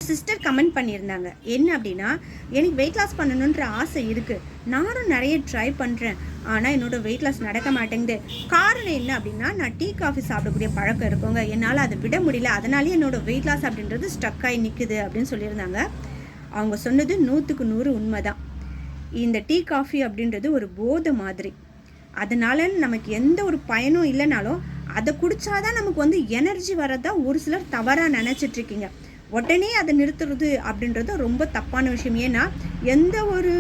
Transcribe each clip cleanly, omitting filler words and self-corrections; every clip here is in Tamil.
சிஸ்டர் கமெண்ட் பண்ணியிருந்தாங்க. என்ன அப்படின்னா, எனக்கு வெயிட் லாஸ் பண்ணணுன்ற ஆசை இருக்குது, நானும் நிறைய ட்ரை பண்ணுறேன், ஆனால் என்னோட வெயிட் லாஸ் நடக்க மாட்டேங்குது. காரணம் என்ன அப்படின்னா, நான் டீ காஃபி சாப்பிடக்கூடிய பழக்கம் இருக்குங்க, என்னால் அதை விட முடியல, அதனாலேயே என்னோட வெயிட் லாஸ் அப்படின்றது ஸ்டக் ஆகி நிற்குது அப்படின்னு சொல்லியிருந்தாங்க. அவங்க சொன்னது 100க்கு 100 உண்மை தான். இந்த டீ காஃபி அப்படின்றது ஒரு போதை மாதிரி. அதனால நமக்கு எந்த ஒரு பயனும் இல்லைனாலும் அதை குடித்தாதான் நமக்கு எனர்ஜி வரதா ஒரு சிலர் தவறாக நினச்சிட்ருக்கீங்க. உடனே அதை நிறுத்துறது அப்படின்றது ரொம்ப தப்பான விஷயம். ஏன்னா எந்த ஒரு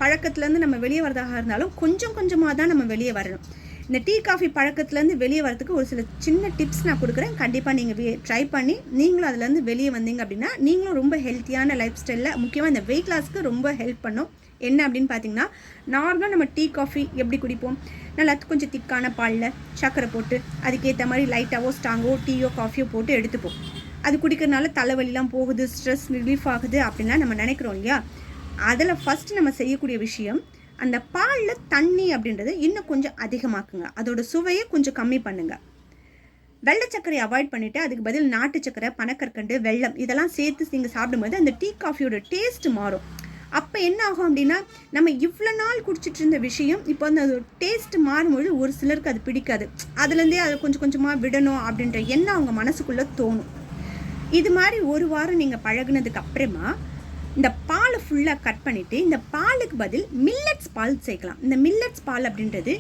பழக்கத்துலேருந்து நம்ம வெளியே வரதாக இருந்தாலும் கொஞ்சம் கொஞ்சமாக தான் நம்ம வெளியே வரணும். இந்த டீ காஃபி பழக்கத்துலேருந்து வெளியே வரதுக்கு ஒரு சில சின்ன டிப்ஸ் நான் கொடுக்குறேன். கண்டிப்பாக நீங்கள் ட்ரை பண்ணி நீங்களும் அதுலேருந்து வெளியே வந்தீங்க அப்படின்னா நீங்களும் ரொம்ப ஹெல்த்தியான லைஃப் ஸ்டைலில், முக்கியமாக இந்த வெயிட் லாஸ்க்கு ரொம்ப ஹெல்ப் பண்ணும். என்ன அப்படின்னு பார்த்தீங்கன்னா, நார்மலாக நம்ம டீ காஃபி எப்படி குடிப்போம், நல்லா கொஞ்சம் திக்கான பாலில் சர்க்கரை போட்டு அதுக்கேற்ற மாதிரி லைட்டாவோ ஸ்ட்ராங்கோ டீயோ காஃபியோ போட்டு எடுத்துப்போம். அது குடிக்கிறதுனால தலைவலிலாம் போகுது, ஸ்ட்ரெஸ் ரிலீஃப் ஆகுது அப்படின்லாம் நம்ம நினைக்கிறோம் இல்லையா. அதில் ஃபஸ்ட்டு நம்ம செய்யக்கூடிய விஷயம், அந்த பாலில் தண்ணி அப்படின்றது இன்னும் கொஞ்சம் அதிகமாக்குங்க. அதோட சுவையை கொஞ்சம் கம்மி பண்ணுங்கள். வெள்ளை சர்க்கரையை அவாய்ட் பண்ணிவிட்டு அதுக்கு பதில் நாட்டு சர்க்கரை, பனக்கற்கண்டு, வெல்லம் இதெல்லாம் சேர்த்து நீங்கள் சாப்பிடும்போது அந்த டீ காஃபியோட டேஸ்ட் மாறும். அப்போ என்ன ஆகும் அப்படின்னா, நம்ம இவ்வளோ நாள் குடிச்சிட்டு இருந்த விஷயம் இப்போ அந்த டேஸ்ட் மாறும்பொழுது ஒரு சிலருக்கு அது பிடிக்காது. அதுலேருந்தே அதை கொஞ்சம் கொஞ்சமாக விடணும் அப்படின்ற எண்ணம் அவங்க மனசுக்குள்ளே தோணும். இது மாதிரி ஒரு வாரம் நீங்கள் பழகுனதுக்கு அப்புறமா இந்த பாலை ஃபுல்லாக கட் பண்ணிவிட்டு இந்த பாலுக்கு பதில் மில்லட்ஸ் பால் சேர்க்கலாம். இந்த மில்லட்ஸ் பால் அப்படின்றது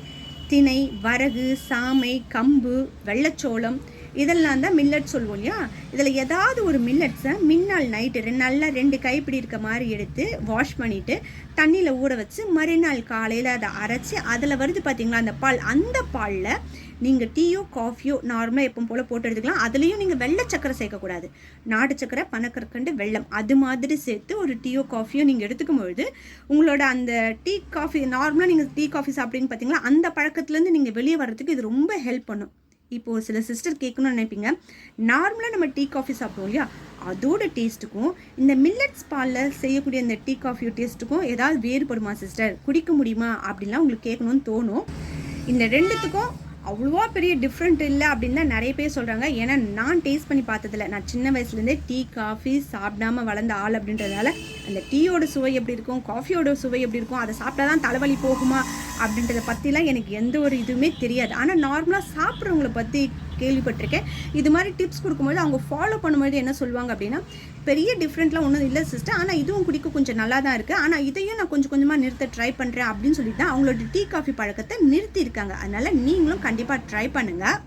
திணை, வரகு, சாமை, கம்பு, வெள்ளச்சோளம் இதெல்லாம் தான் மில்லட்ஸ் சொல்லுவோம் இல்லையா. இதில் ஏதாவது ஒரு மில்லட்ஸை மின்னாள் நைட்டு நல்லா 2 கைப்பிடி இருக்க மாதிரி எடுத்து வாஷ் பண்ணிவிட்டு தண்ணியில் ஊற வச்சு மறுநாள் காலையில் அதை அரைச்சி அதில் வருது பார்த்திங்களா அந்த பால், அந்த பாலில் நீங்கள் டீயோ காஃபியோ நார்மலாக எப்போ போல் போட்டு எடுத்துக்கலாம். அதுலேயும் நீங்கள் வெள்ளை சக்கரை சேர்க்கக்கூடாது, நாட்டு சக்கரை, பனக்கற்கண்டு, வெல்லம் அது மாதிரி சேர்த்து ஒரு டீயோ காஃபியோ நீங்கள் எடுத்துக்கும் பொழுது உங்களோட அந்த டீ காஃபி நார்மலாக நீங்கள் டீ காஃபி சாப்பிட்றீங்கன்னு பார்த்தீங்களா, அந்த பழக்கத்துலேருந்து நீங்கள் வெளியே வர்றதுக்கு இது ரொம்ப ஹெல்ப் பண்ணும். இப்போ ஒரு சில சிஸ்டர் கேட்கணும்னு நினைப்பீங்க, நார்மலாக நம்ம டீ காஃபி சாப்பிடுவோம் இல்லையா, அதோட டேஸ்ட்டுக்கும் இந்த மில்லட்ஸ் பாலில் செய்யக்கூடிய இந்த டீ காஃபியோ டேஸ்ட்டுக்கும் ஏதாவது வேறுபடுமா சிஸ்டர், குடிக்க முடியுமா அப்படின்லாம் உங்களுக்கு கேட்கணும்னு தோணும். இந்த ரெண்டுத்துக்கும் அவ்வளோவா பெரிய டிஃப்ரெண்ட் இல்லை அப்படின்னு தான் நிறைய பேர் சொல்கிறாங்க. ஏன்னா நான் டேஸ்ட் பண்ணி பார்த்ததில்ல, நான் சின்ன வயசுலேருந்தே டீ காஃபி சாப்பிடாம வளர்ந்த ஆள் அப்படின்றதால அந்த டீயோட சுவை எப்படி இருக்கும், காஃபியோட சுவை எப்படி இருக்கும், அதை சாப்பிட்டா தான் தலைவலி போகுமா அப்படின்றத பற்றிலாம் எனக்கு எந்த ஒரு இதுவுமே தெரியாது. ஆனால் நார்மலாக சாப்பிட்றவங்கள பற்றி கேள்விப்பட்டிருக்கேன். இது மாதிரி டிப்ஸ் கொடுக்கும்போது அவங்க ஃபாலோ பண்ணும்போது என்ன சொல்லுவாங்க அப்படின்னா, பெரிய டிஃப்ரெண்ட்லாம் ஒன்றும் இல்லை சிஸ்டர், ஆனால் இதுவும் குடிக்க கொஞ்சம் நல்லா தான் இருக்குது, ஆனால் இதையும் நான் கொஞ்சம் கொஞ்சமாக நிறுத்த ட்ரை பண்ணுறேன் அப்படின்னு சொல்லிட்டு தான் அவங்களோட டீ காஃபி பழக்கத்தை நிறுத்தியிருக்காங்க. அதனால் நீங்களும் கண்டிப்பாக ட்ரை பண்ணுங்கள்.